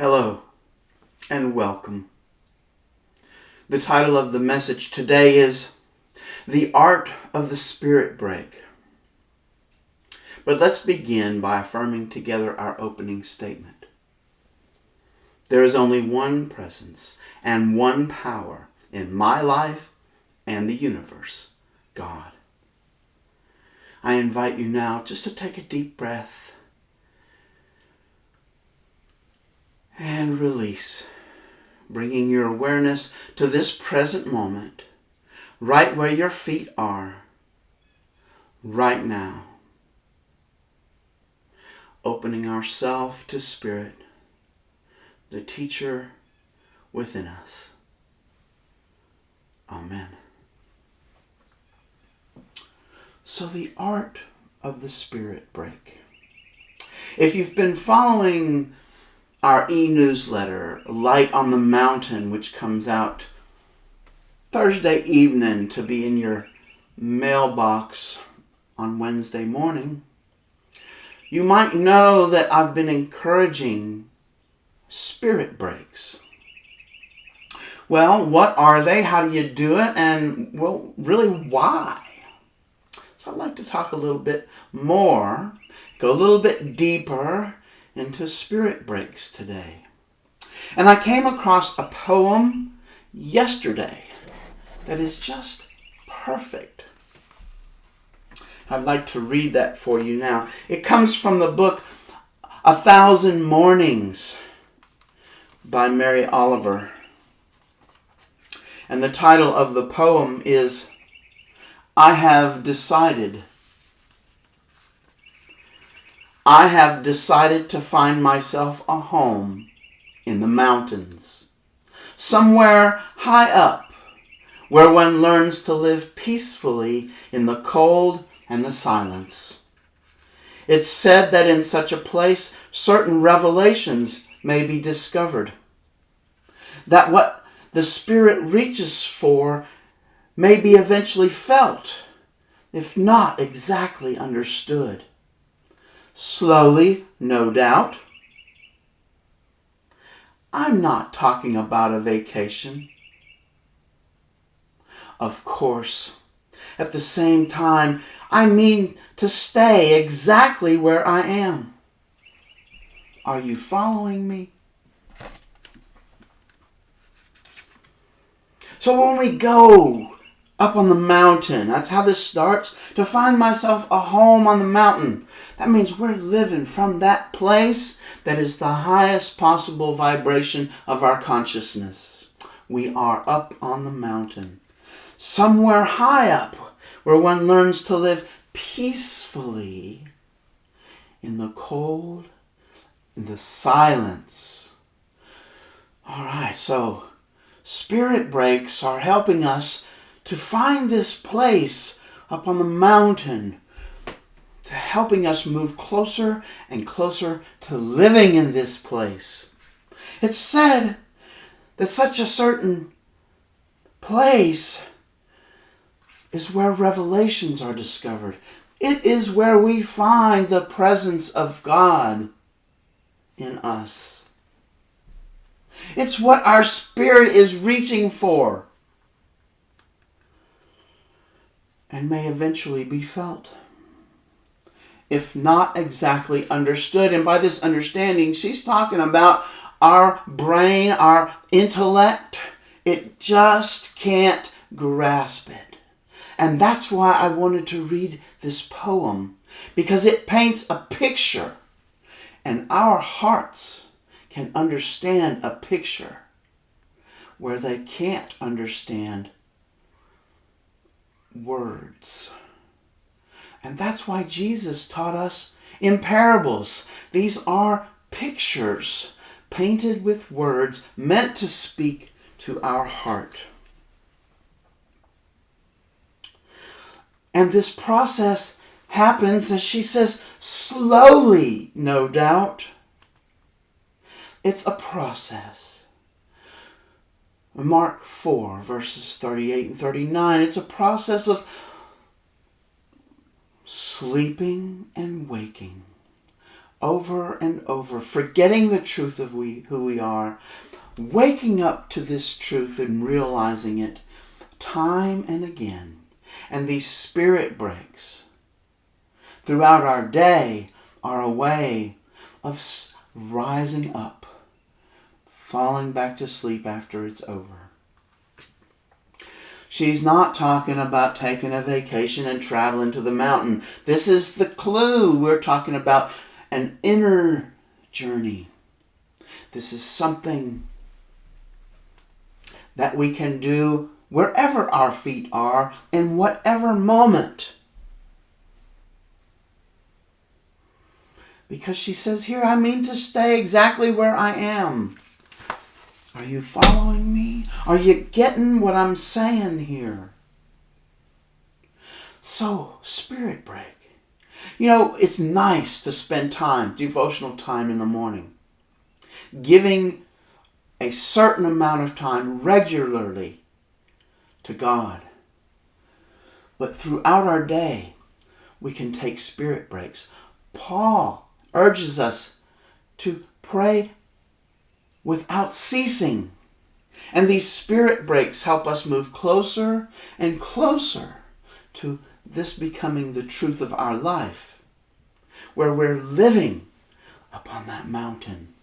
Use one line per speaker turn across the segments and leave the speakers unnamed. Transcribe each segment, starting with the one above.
Hello and welcome. The title of the message today is The Art of the Spirit Break. But let's begin by affirming together our opening statement. There is only one presence and one power in my life and the universe, God. I invite you now just to take a deep breath and release, bringing your awareness to this present moment, right where your feet are, right now. Opening ourselves to Spirit, the teacher within us. Amen. So the art of the Spirit break. If you've been following our e-newsletter, Light on the Mountain, which comes out Thursday evening to be in your mailbox on Wednesday morning, you might know that I've been encouraging spirit breaks. Well, what are they? How do you do it? And, well, really, why? So I'd like to talk a little bit more, go a little bit deeper into spirit breaks today. And I came across a poem yesterday that is just perfect. I'd like to read that for you now. It comes from the book 1,000 Mornings by Mary Oliver. And the title of the poem is I Have Decided. I have decided to find myself a home in the mountains, somewhere high up, where one learns to live peacefully in the cold and the silence. It's said that in such a place, certain revelations may be discovered, that what the Spirit reaches for may be eventually felt, if not exactly understood. Slowly, no doubt. I'm not talking about a vacation. Of course, at the same time, I mean to stay exactly where I am. Are you following me? So when we go up on the mountain, that's how this starts, to find myself a home on the mountain. That means we're living from that place that is the highest possible vibration of our consciousness. We are up on the mountain, somewhere high up, where one learns to live peacefully in the cold, in the silence. All right, so spirit breaks are helping us to find this place up on the mountain, to helping us move closer and closer to living in this place. It's said that such a certain place is where revelations are discovered. It is where we find the presence of God in us. It's what our spirit is reaching for and may eventually be felt, if not exactly understood. And by this understanding, she's talking about our brain, our intellect. It just can't grasp it. And that's why I wanted to read this poem, because it paints a picture, and our hearts can understand a picture where they can't understand words. And that's why Jesus taught us in parables. These are pictures painted with words meant to speak to our heart. And this process happens, as she says, slowly, no doubt. It's a process. Mark 4, verses 38 and 39, it's a process of sleeping and waking, over and over, forgetting the truth of who we are, waking up to this truth and realizing it time and again. And these spirit breaks throughout our day are a way of rising up, falling back to sleep after it's over. She's not talking about taking a vacation and traveling to the mountain. This is the clue. We're talking about an inner journey. This is something that we can do wherever our feet are, in whatever moment. Because she says here, I mean to stay exactly where I am. Are you following me? Are you getting what I'm saying here? So, spirit break. It's nice to spend time, devotional time in the morning, giving a certain amount of time regularly to God. But throughout our day, we can take spirit breaks. Paul urges us to pray without ceasing. And these spirit breaks help us move closer and closer to this becoming the truth of our life, where we're living upon that mountain.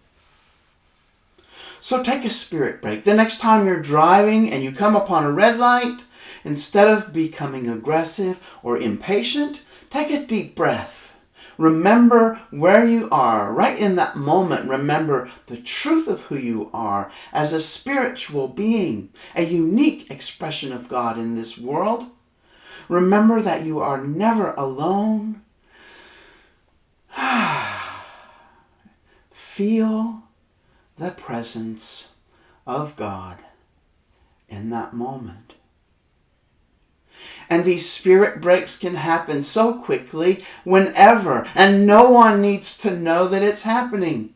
So take a spirit break. The next time you're driving and you come upon a red light, instead of becoming aggressive or impatient, take a deep breath. Remember where you are. Right in that moment, remember the truth of who you are as a spiritual being, a unique expression of God in this world. Remember that you are never alone. Feel the presence of God in that moment. And these spirit breaks can happen so quickly, whenever, and no one needs to know that it's happening.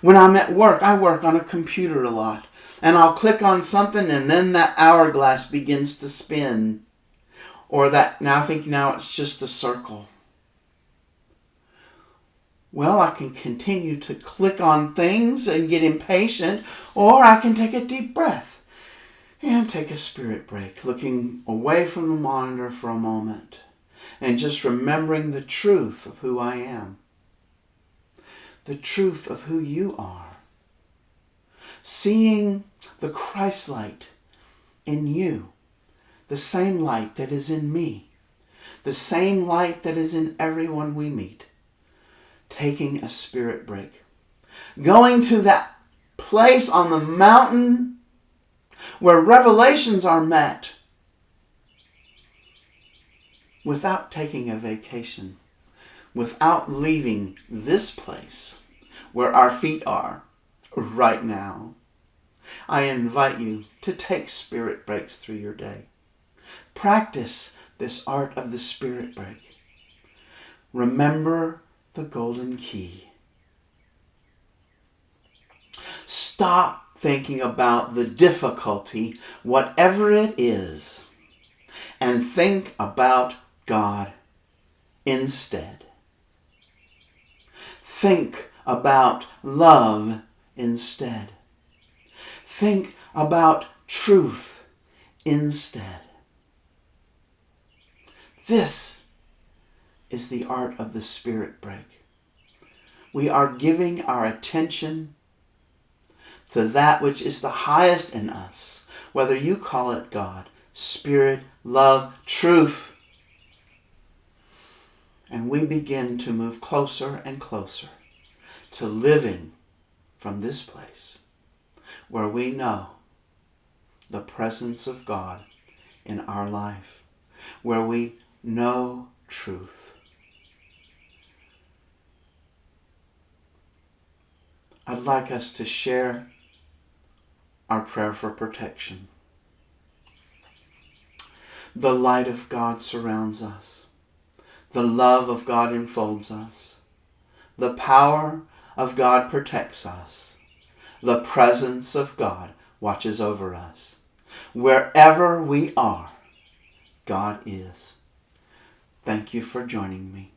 When I'm at work, I work on a computer a lot, and I'll click on something and then that hourglass begins to spin. Or that, now it's just a circle. Well, I can continue to click on things and get impatient, or I can take a deep breath and take a spirit break, looking away from the monitor for a moment and just remembering the truth of who I am, the truth of who you are, seeing the Christ light in you, the same light that is in me, the same light that is in everyone we meet. Taking a spirit break, going to that place on the mountain where revelations are met, without taking a vacation, without leaving this place where our feet are right now. I invite you to take spirit breaks through your day. Practice this art of the spirit break. Remember the golden key. Stop thinking about the difficulty, whatever it is, and think about God instead. Think about love instead. Think about truth instead. This is the art of the spirit break. We are giving our attention to that which is the highest in us, whether you call it God, spirit, love, truth. And we begin to move closer and closer to living from this place where we know the presence of God in our life, where we know truth. I'd like us to share our prayer for protection. The light of God surrounds us. The love of God enfolds us. The power of God protects us. The presence of God watches over us. Wherever we are, God is. Thank you for joining me.